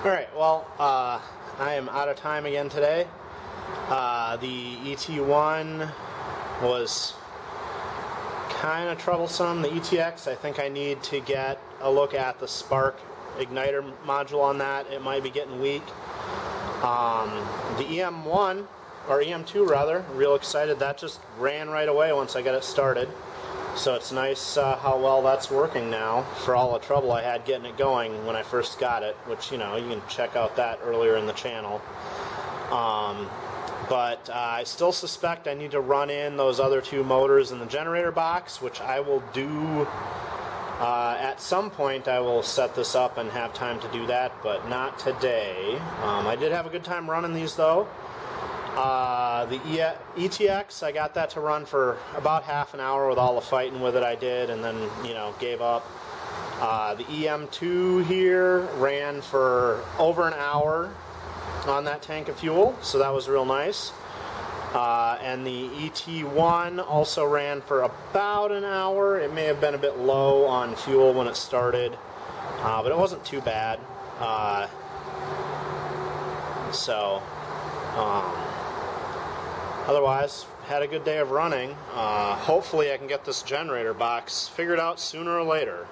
Alright, well, I am out of time again today. The ET1 was kind of troublesome. The ETX, I think I need to get a look at the spark igniter module on that. It might be getting weak. The EM1, or EM2 rather, real excited. That just ran right away once I got it started. So it's nice how well that's working now for all the trouble I had getting it going when I first got it, which, you know, you can check out that earlier in the channel. But I still suspect I need to run in those other two motors in the generator box, which I will do at some point. I will set this up and have time to do that, but not today. I did have a good time running these though. The ETX, I got that to run for about half an hour with all the fighting with it I did, and then, you know, gave up. The EM2 here ran for over an hour on that tank of fuel, so that was real nice. And the ET1 also ran for about an hour. It may have been a bit low on fuel when it started, but it wasn't too bad. Otherwise, had a good day of running. Hopefully I can get this generator box figured out sooner or later.